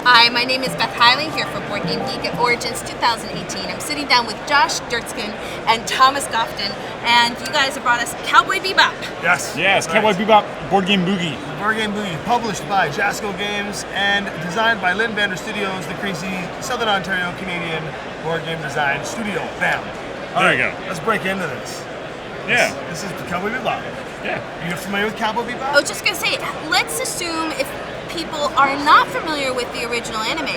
Hi, my name is Beth Heiling here for Boardgame Geek at Origins 2018. I'm sitting down with Josh Dirtskin and Thomas Gofton, and you guys have brought us Cowboy Bebop. Yes. Yes, right. Cowboy Bebop, Boardgame Boogie. Boardgame Boogie, published by Jasco Games and designed by Lynn Studios, the crazy Southern Ontario Canadian board game design studio. Bam. There you go. Let's break into this. Yeah. This is Cowboy Bebop. Yeah. Are you familiar with Cowboy Bebop? I was just going to say, let's assume if people are not familiar with the original anime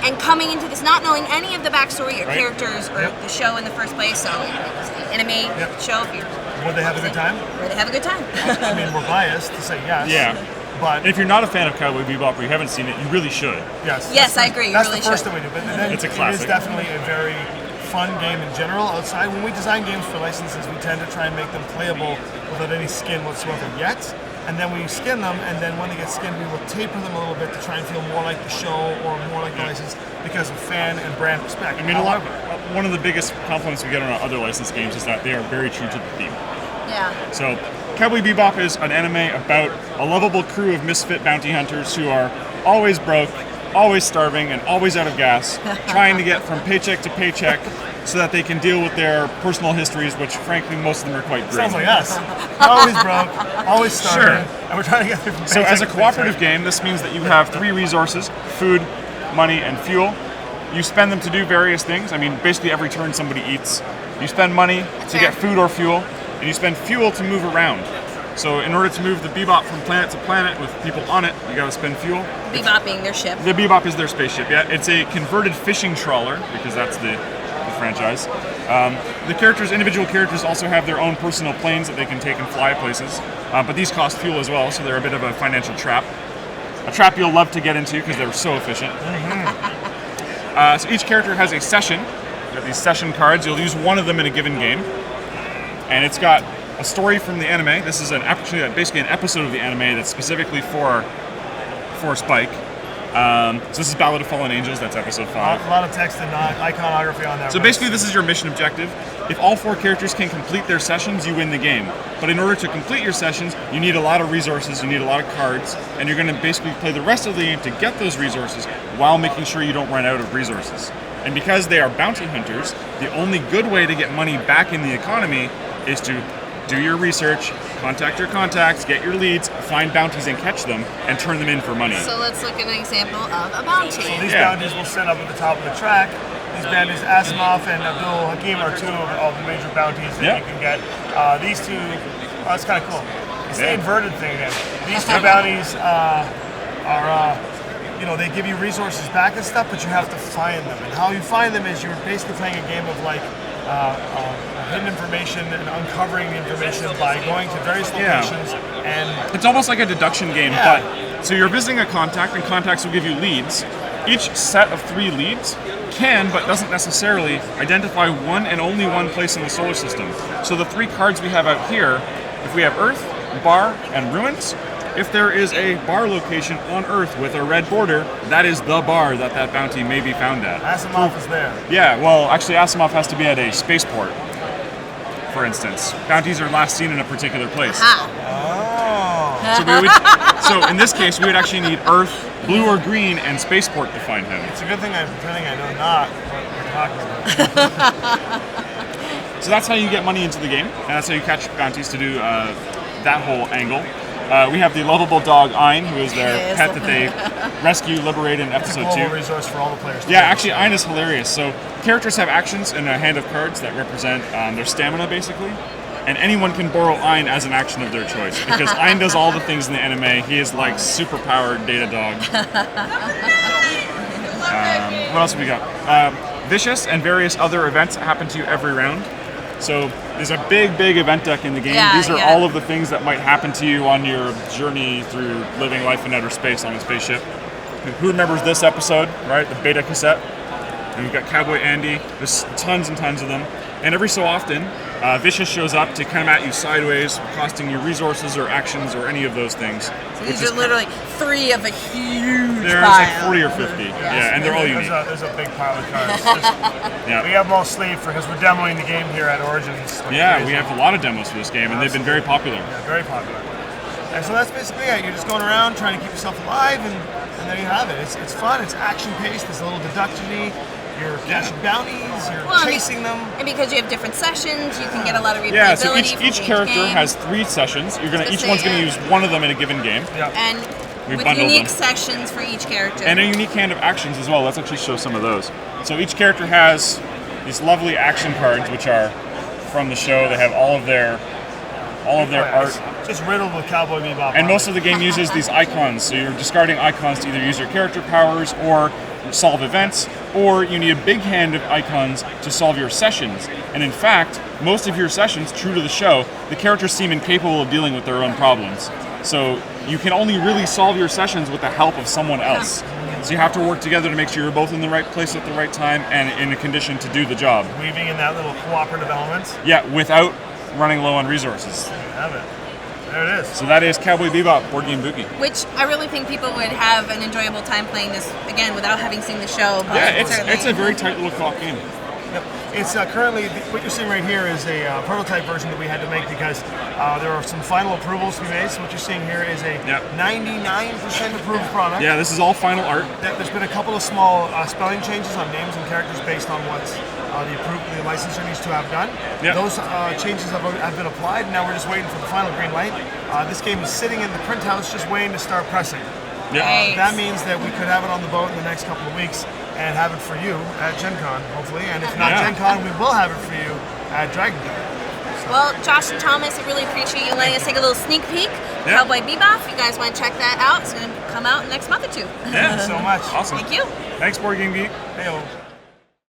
and coming into this not knowing any of the backstory or characters or the show in the first place, so it was the anime show. Would they have a good time? Would they have a good time? I mean, we're biased to say yes. Yeah. But if you're not a fan of Cowboy Bebop or you haven't seen it, you really should. Yes, I agree. That's you really the first should. thing we do. But then it's a classic. It is definitely a very fun game in general. Outside, when we design games for licenses, we tend to try and make them playable without any skin whatsoever yet. And then we skin them, and then when they get skinned, we will taper them a little bit to try and feel more like the show or more like the license because of fan and brand respect. I mean, one of the biggest compliments we get on our other licensed games is that they are very true to the theme. Yeah. So, Cowboy Bebop is an anime about a lovable crew of misfit bounty hunters who are always broke, always starving, and always out of gas, trying to get from paycheck to paycheck so that they can deal with their personal histories, which frankly most of them are quite grim. Sounds like us. Always broke, always starving, and we're trying to get through from So paycheck as a to cooperative paycheck. game, this means that you have three resources: food, money, and fuel. You spend them to do various things. I mean, basically every turn somebody eats. You spend money to get food or fuel, and you spend fuel to move around. So in order to move the Bebop from planet to planet with people on it, you gotta spend fuel. Bebop being their ship. The Bebop is their spaceship, yeah. It's a converted fishing trawler, because that's the franchise. The individual characters also have their own personal planes that they can take and fly places. But these cost fuel as well, so they're a bit of a financial trap. A trap you'll love to get into because they're so efficient. So each character has a session. You have these session cards. You'll use one of them in a given game. And it's got a story from the anime. This is basically an episode of the anime that's specifically for Spike. So this is Ballad of Fallen Angels, that's episode 5. A lot of text and iconography on that. So basically this is your mission objective. If all 4 characters can complete their sessions, you win the game. But in order to complete your sessions, you need a lot of resources, you need a lot of cards, and you're going to basically play the rest of the game to get those resources while making sure you don't run out of resources. And because they are bounty hunters, the only good way to get money back in the economy is to do your research, contact your contacts, get your leads, find bounties and catch them, and turn them in for money. So let's look at an example of a bounty. So these bounties will set up at the top of the track. These bounties, Asimov and Abdul Hakim, are 2 of all the major bounties that you can get. These 2, that's kind of cool. It's the inverted thing again. These 2 bounties are, they give you resources back and stuff, but you have to find them. And how you find them is you're basically playing a game of like hidden information and uncovering the information by going to various locations. And it's almost like a deduction game, but so you're visiting a contact, and contacts will give you leads. Each set of 3 leads can, but doesn't necessarily, identify one and only one place in the solar system. So the 3 cards we have out here, if we have Earth, Bar, and Ruins, if there is a bar location on Earth with a red border, that is the bar that bounty may be found at. Asimov is there. Yeah, well, actually Asimov has to be at a spaceport, for instance. Bounties are last seen in a particular place. So in this case, we would actually need Earth, blue or green, and spaceport to find him. It's a good thing I'm pretending I know not what we're talking about. So that's how you get money into the game, and that's how you catch bounties to do that whole angle. We have the lovable dog Ein, who is their pet that they rescue, liberate in episode 2. It's a global resource for all the players. Yeah, actually Ein is hilarious. So characters have actions in a hand of cards that represent their stamina, basically. And anyone can borrow Ein as an action of their choice, because Ein does all the things in the anime. He is like super-powered data dog. What else have we got? Vicious and various other events happen to you every round. So there's a big event deck in the game. These are all of the things that might happen to you on your journey through living life in outer space on a spaceship. Who remembers this episode, right? The beta cassette. And we've got Cowboy Andy. There's tons and tons of them. And every so often, Vicious shows up to come at you sideways, costing you resources or actions or any of those things. So these are literally 3 of a huge There's pile. like 40 or 50. Yeah, and they're all unique. There's a big pile of cards. We have them all sleeved because we're demoing the game here at Origins. Yeah, we have a lot of demos for this game, and they've been very popular. Yeah, very popular. And so that's basically it. You're just going around trying to keep yourself alive, and there you have it. It's fun. It's action-paced. There's a little deduction-y. You're catching bounties. You're chasing them. And because you have different sessions, you can get a lot of replayability. Yeah, so each character has 3 sessions. Each one's going to use one of them in a given game. Yeah. And with unique sessions for each character. And a unique hand of actions as well. Let's actually show some of those. So each character has these lovely action cards, which are from the show. They have all of their art. Just riddled with Cowboy Bebop. And most of the game uses these icons. So you're discarding icons to either use your character powers or solve events, or you need a big hand of icons to solve your sessions. And in fact, most of your sessions, true to the show, the characters seem incapable of dealing with their own problems. So you can only really solve your sessions with the help of someone else. So you have to work together to make sure you're both in the right place at the right time and in a condition to do the job. Weaving in that little cooperative element. Yeah, without running low on resources. There you have it. There it is. So that is Cowboy Bebop, Boardgame Boogie. Which I really think people would have an enjoyable time playing this, again, without having seen the show. Yeah, it's a very tight little co-op game. Yep. It's currently, what you're seeing right here is a prototype version that we had to make because there are some final approvals to be made. So what you're seeing here is a 99% approved product. Yeah, this is all final art. There's been a couple of small spelling changes on names and characters based on what the licensor needs to have done. Yep. Those changes have been applied, and now we're just waiting for the final green light. This game is sitting in the print house just waiting to start pressing. Yeah. That means that we could have it on the boat in the next couple of weeks and have it for you at Gen Con, hopefully. And if not Gen Con, we will have it for you at Dragon Con. So. Well, Josh and Thomas, I really appreciate you letting us take a little sneak peek. Cowboy Bebop, if you guys want to check that out, it's going to come out in the next month or 2. Thank you so much. Awesome. Thank you. Thanks, Boardgame Geek. Hey-o.